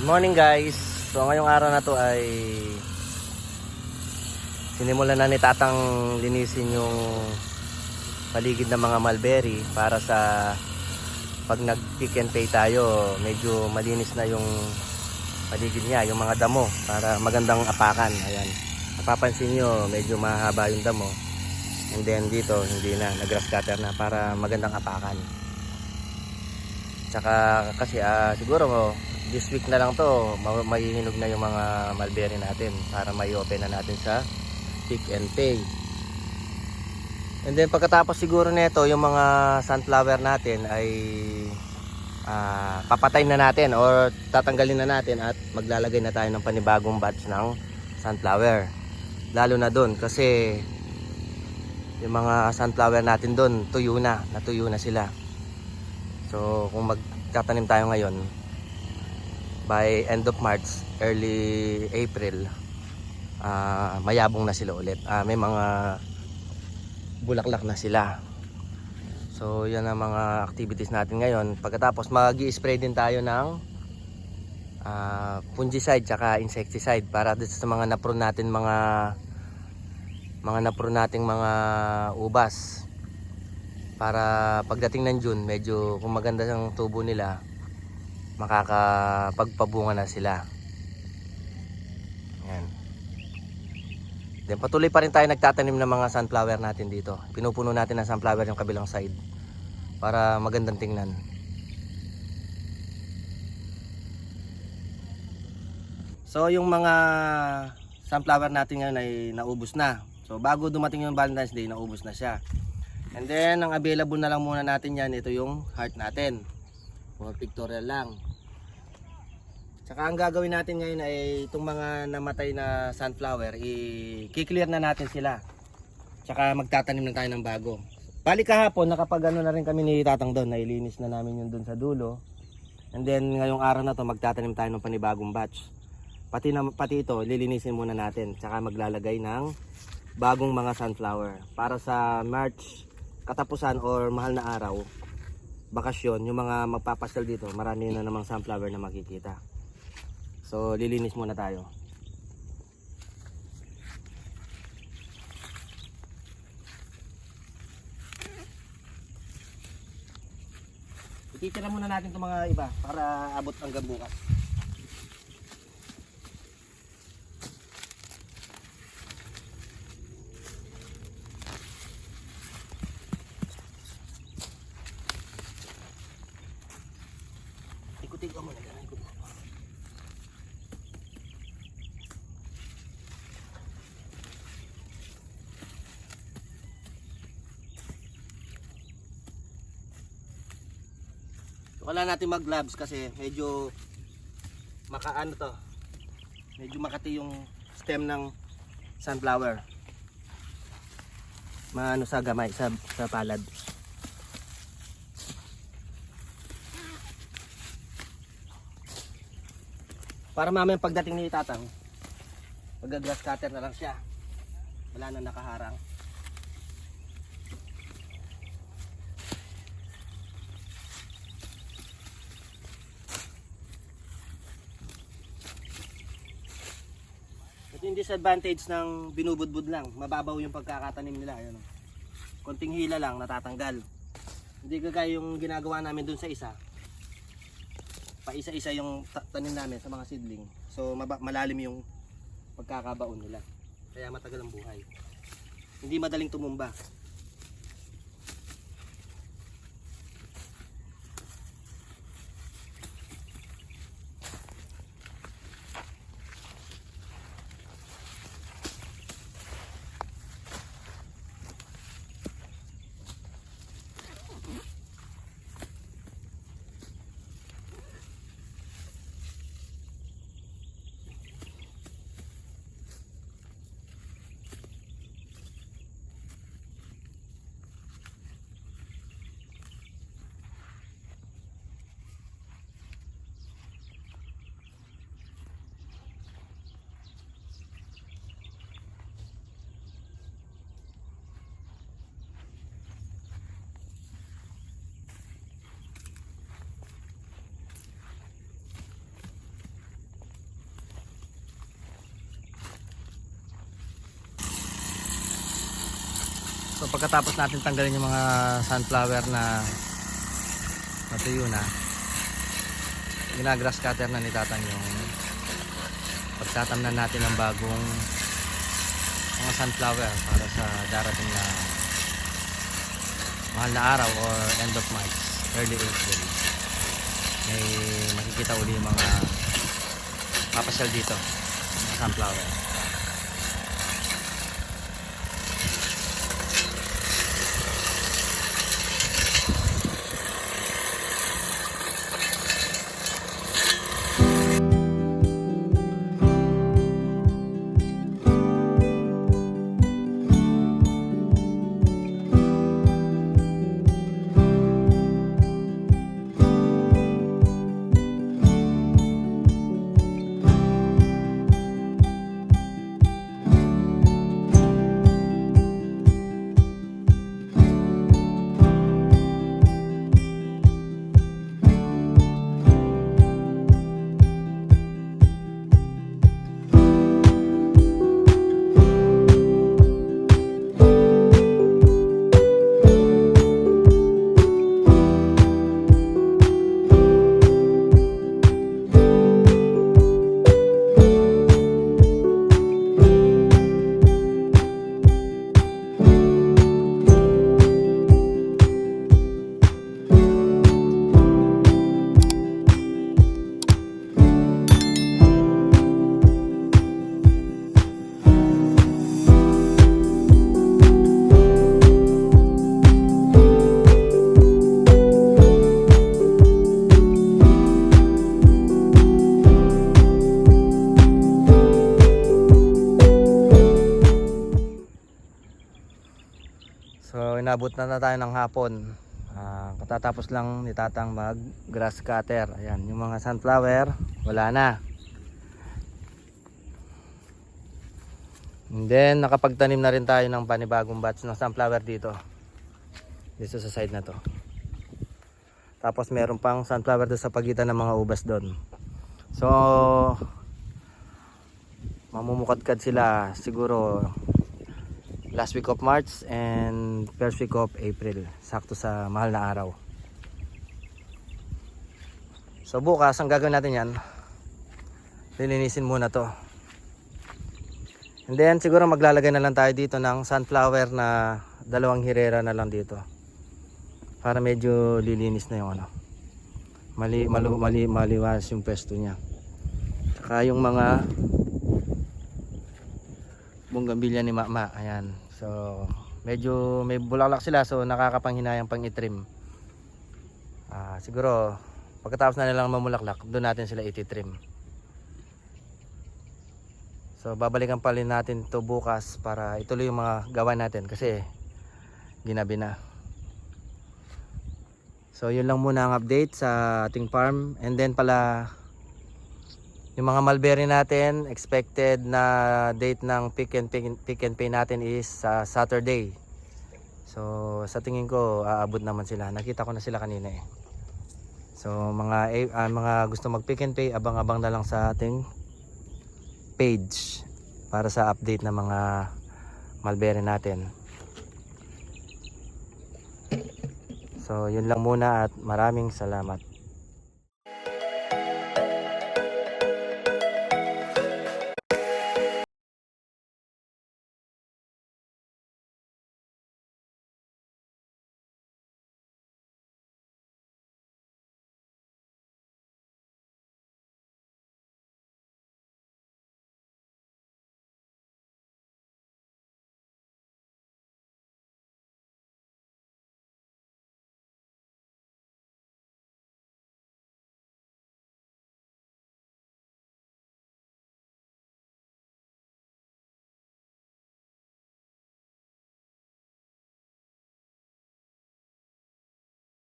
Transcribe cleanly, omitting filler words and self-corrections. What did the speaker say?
Good morning guys. So ngayong araw na to ay sinimulan na ni Tatang linisin yung paligid ng mga mulberry para sa pag nag pick and pay tayo, medyo malinis na yung paligid niya, yung mga damo para magandang apakan. Ayan. Napapansin nyo, medyo mahaba yung damo. And then dito, hindi na, nag-grass cutter na para magandang apakan. Tsaka kasi siguro this week na lang to, mahihinog na yung mga mulberry natin para may open na natin sa pick and pay. And then pagkatapos siguro nito, yung mga sunflower natin ay papatayin na natin or tatanggalin na natin at maglalagay na tayo ng panibagong batch ng sunflower. Lalo na doon kasi yung mga sunflower natin doon natuyo na sila. So kung magtatanim tayo ngayon, by end of March, early April, mayabong na sila ulit. May mga bulaklak na sila. So yan ang mga activities natin ngayon. Pagkatapos mag-i-spray din tayo ng fungicide tsaka insecticide para dito sa mga napro natin mga ubas, para pagdating ng June medyo kung maganda ang tubo nila, makakapagpabunga na sila. Yan. Then patuloy pa rin tayo nagtatanim ng mga sunflower natin dito. Pinupuno natin ng sunflower yung kabilang side para magandang tingnan. So yung mga sunflower natin ngayon ay naubos na. So bago dumating yung Valentine's Day, naubos na siya. And then ang available na lang muna natin yan, ito yung heart natin. For pictorial lang. Tsaka ang gagawin natin ngayon ay itong mga namatay na sunflower, i-clear na natin sila. Tsaka magtatanim na tayo ng bago. Bali kahapon nakapag-ano na rin kami ni Tatang doon, nailinis na namin yung doon sa dulo. And then ngayong araw na to magtatanim tayo ng panibagong batch. Pati ito lilinisin muna natin. Tsaka maglalagay ng bagong mga sunflower para sa March katapusan or mahal na araw, bakasyon, yung mga magpapasyal dito, marami na namang sunflower na makikita. So lilinis muna tayo. Ititira muna natin itong mga iba para abot hanggang bukas. Ikutin ko muna. Wala natin mag gloves kasi medyo medyo makati yung stem ng sunflower, maano sa gamay, sa palad. Para mamaya pagdating ni Tatang, mag-grass cutter na lang siya, wala na nakaharang. Ito yung disadvantage ng binubudbud lang, mababaw yung pagkakatanim nila. Ayan, konting hila lang natatanggal. Hindi kagaya yung ginagawa namin dun sa isa, pa isa-isa yung tanim namin sa mga seedling. So malalim yung pagkakabaon nila, kaya matagal ang buhay, hindi madaling tumumba. So pagkatapos natin tanggalin yung mga sunflower na natuyo na, ginagrass cutter na ni Tatang yung pagtatamnan natin ng bagong mga sunflower para sa darating na mahal na araw or end of March, early April. May makikita uli yung mga papasyal dito, mga sunflower. So inabot na tayo ng hapon. Katatapos lang ni Tatang mag grass cutter. Ayan, yung mga sunflower wala na. And then nakapagtanim na rin tayo ng panibagong batch ng sunflower dito sa side na to. Tapos meron pang sunflower doon sa pagitan ng mga ubas doon. So mamumukadkad sila siguro last week of March and first week of April, sakto sa mahal na araw. So bukas ang gagawin natin yan, lilinisin muna to, and then siguro maglalagay na lang tayo dito ng sunflower na 2 hirera na lang dito para medyo lilinis na yung ano, maliwas yung pwesto nya. Saka yung mga bonggambilya ni Mama, ayan. So medyo may bulaklak sila, so nakakapanghinayang pang itrim. Siguro pagkatapos na nilang mamulaklak, doon natin sila ititrim. So babalikan pa rin natin to bukas para ituloy yung mga gawa natin kasi ginabi na. So yun lang muna ang update sa ating farm. And then pala yung mga mulberry natin, expected na date ng pick and pay natin is sa Saturday. So sa tingin ko aabot naman sila. Nakita ko na sila kanina eh. So mga gusto mag pick and pay, abang-abang na lang sa ating page para sa update ng mga mulberry natin. So yun lang muna at maraming salamat.